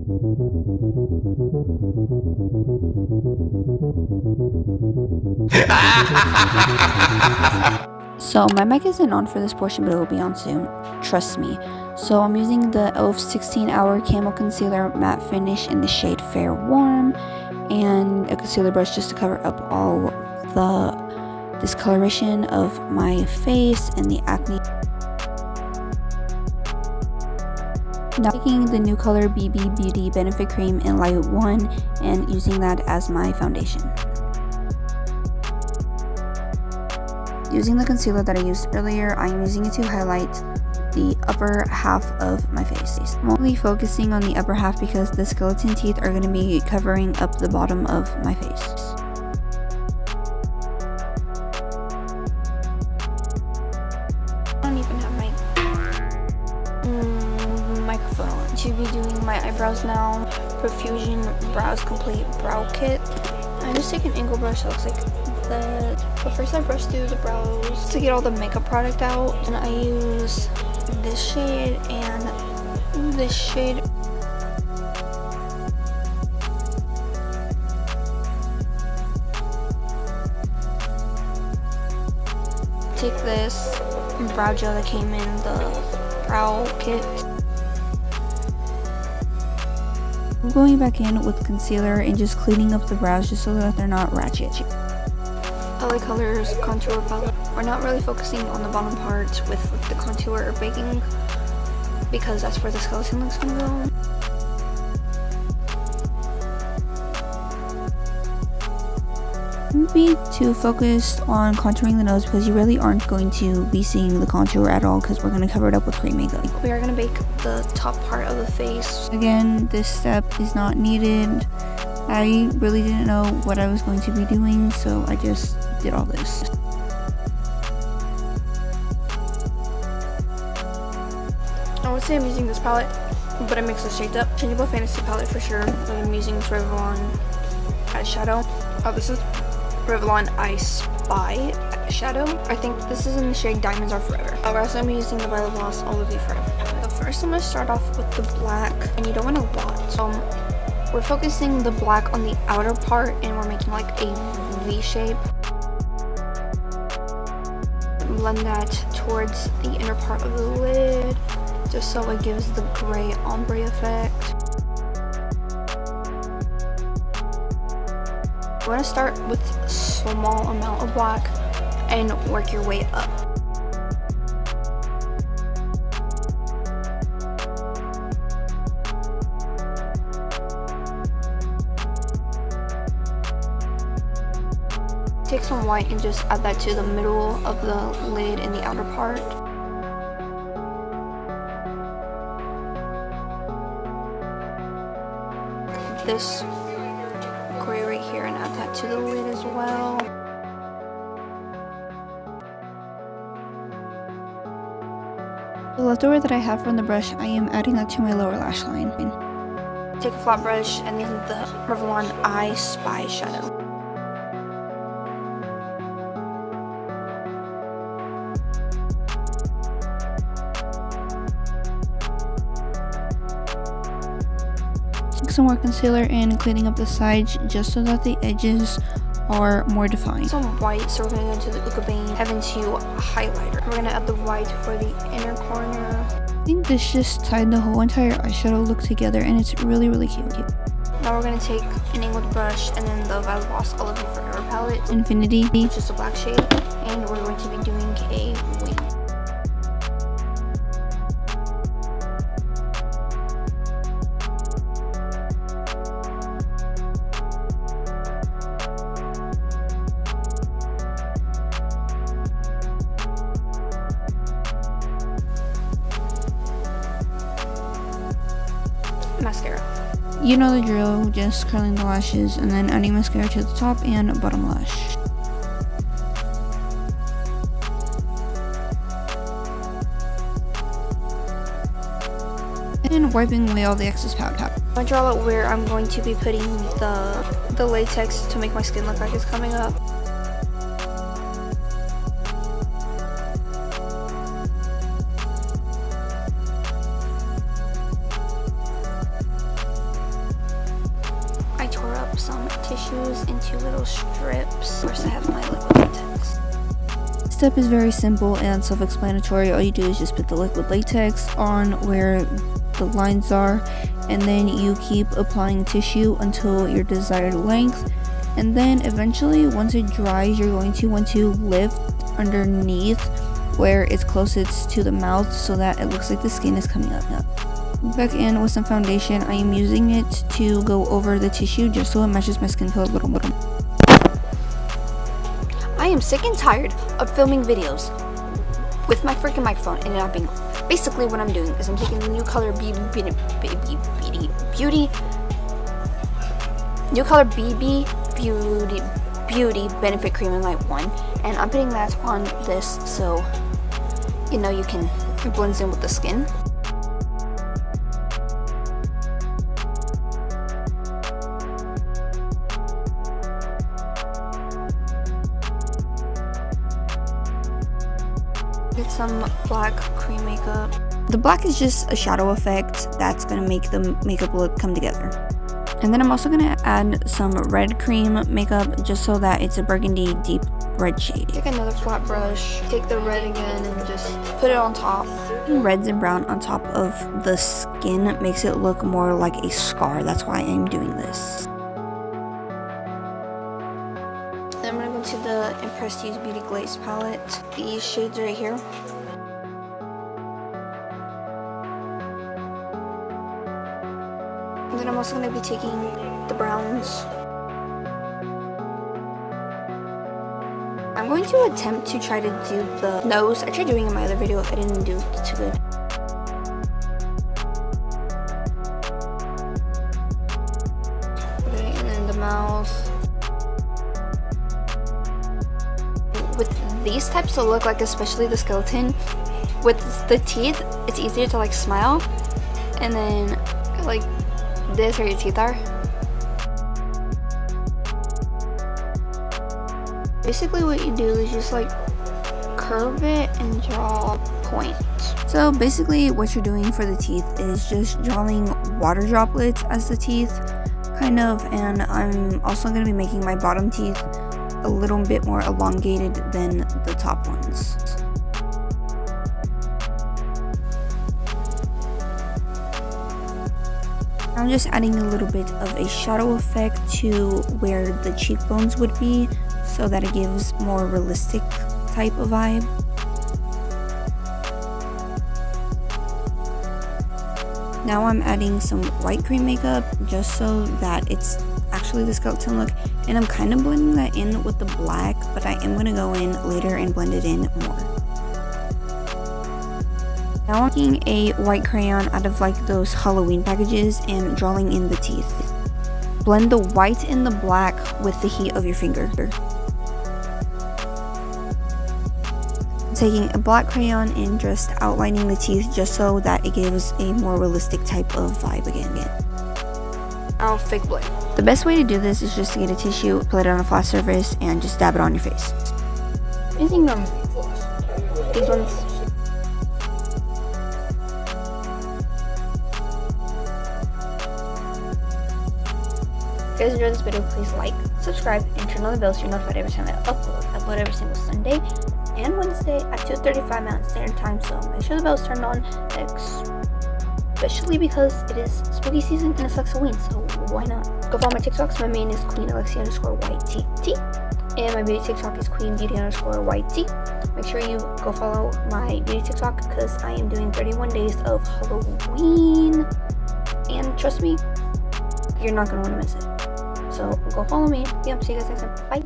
So my mic isn't on for this portion, but it will be on soon. Trust me. So I'm using the e.l.f. 16-Hour Camo Concealer Matte Finish in the shade Fair Warm, and a concealer brush just to cover up all the discoloration of my face and the acne. Now taking the new color BB Beauty Benefit Cream in Light 1 and using that as my foundation. Using the concealer that I used earlier, I am using it to highlight the upper half of my face. I'm only focusing on the upper half because the skeleton teeth are going to be covering up the bottom of my face. I don't even have my microphone on. To be doing my eyebrows now. Profusion Brows Complete Brow Kit. I just take an angle brush that looks like that. But first I brush through the brows to get all the makeup product out, and I use this shade and this shade. Take this brow gel that came in the brow kit. I'm going back in with concealer and just cleaning up the brows just so that they're not ratchet. LA Colors contour palette. We're not really focusing on the bottom part with the contour or baking because that's where the skeleton look's gonna go. Don't be too focused on contouring the nose because you really aren't going to be seeing the contour at all because we're going to cover it up with cream makeup. We are going to bake the top part of the face. Again, this step is not needed. I really didn't know what I was going to be doing, so I just did all this. I would say I'm using this palette, but I mix the shades up. Changeable Fantasy palette for sure. I'm using this Revlon eyeshadow. Oh, this is Revlon I Spy shadow. I think this is in the shade Diamonds Are Forever. Also, I'm using the Violet Gloss All of You Forever. So first I'm going to start off with the black, and you don't want a lot. We're focusing the black on the outer part, and we're making like a V shape. Blend that towards the inner part of the lid, just so it gives the gray ombre effect. You want to start with a small amount of black and work your way up. Take some white and just add that to the middle of the lid and the outer part. This gray right here and add that to the lid as well. The leftover that I have from the brush, I am adding that to my lower lash line. Take a flat brush and then the Revlon I Spy shadow. Some more concealer and cleaning up the sides just so that the edges are more defined. Some white, so we're going to go into the Uka Bane Heaven 2 highlighter. We're going to add the white for the inner corner. I think this just tied the whole entire eyeshadow look together, and it's really, really cute. Now we're going to take an angled brush and then the Violet Gloss All of You Forever palette, Infinity, which is a black shade, and we're going to be doing a wing. Mascara. You know the drill, just curling the lashes and then adding mascara to the top and bottom lash. And wiping away all the excess powder. I draw out where I'm going to be putting the latex to make my skin look like it's coming up. some tissues into little strips. First, I have my liquid latex. This step is very simple and self-explanatory. All you do is just put the liquid latex on where the lines are, and then you keep applying tissue until your desired length. And then eventually, once it dries, you're going to want to lift underneath where it's closest to the mouth so that it looks like the skin is coming up. Back in with some foundation. I am using it to go over the tissue just so it matches my skin color a little bit. I am sick and tired of filming videos with my freaking microphone and it not being on. Basically what I'm doing is I'm taking the New Color BB Beauty Benefit Cream in Light 1, and I'm putting that on this so you know it blends in with the skin. Get some black cream makeup. The black is just a shadow effect that's gonna make the makeup look come together. And then I'm also gonna add some red cream makeup just so that it's a burgundy deep red shade. Take another flat brush, take the red again and just put it on top. Reds and brown on top of the skin makes it look more like a scar. That's why I'm doing this. Then I'm gonna go to the Empress Beauty Glaze palette. These shades right here. And then I'm also going to be taking the browns. I'm going to attempt to try to do the nose. I tried doing it in my other video. I didn't do too good. Okay, and then the mouth. With these types to look like, especially the skeleton, with the teeth, it's easier to like smile. And then like this where your teeth are. Basically what you do is just like curve it and draw a point. So basically what you're doing for the teeth is just drawing water droplets as the teeth, kind of, and I'm also going to be making my bottom teeth a little bit more elongated than the top ones. I'm just adding a little bit of a shadow effect to where the cheekbones would be so that it gives more realistic type of vibe. Now I'm adding some white cream makeup just so that it's actually the skeleton look, and I'm kind of blending that in with the black, but I am going to go in later and blend it in more. Now I'm taking a white crayon out of like those Halloween packages and drawing in the teeth. Blend the white and the black with the heat of your finger. Taking a black crayon and just outlining the teeth just so that it gives a more realistic type of vibe again. I'll fake blend. The best way to do this is just to get a tissue, put it on a flat surface, and just dab it on your face. Using these ones. If you guys enjoyed this video, please like, subscribe, and turn on the bell so you're notified every time I upload. I upload every single Sunday and Wednesday at 2:35 Mountain Standard Time, so make sure the bell's turned on, especially because it is spooky season and it's Lexoween, so why not? Go follow my TikToks. My main is Queen_Alexia_YTT, and my beauty TikTok is QueenBeauty_YT. Make sure you go follow my beauty TikTok because I am doing 31 days of Halloween, and trust me, you're not going to want to miss it. So go follow me. Yep, see you guys next time. Bye.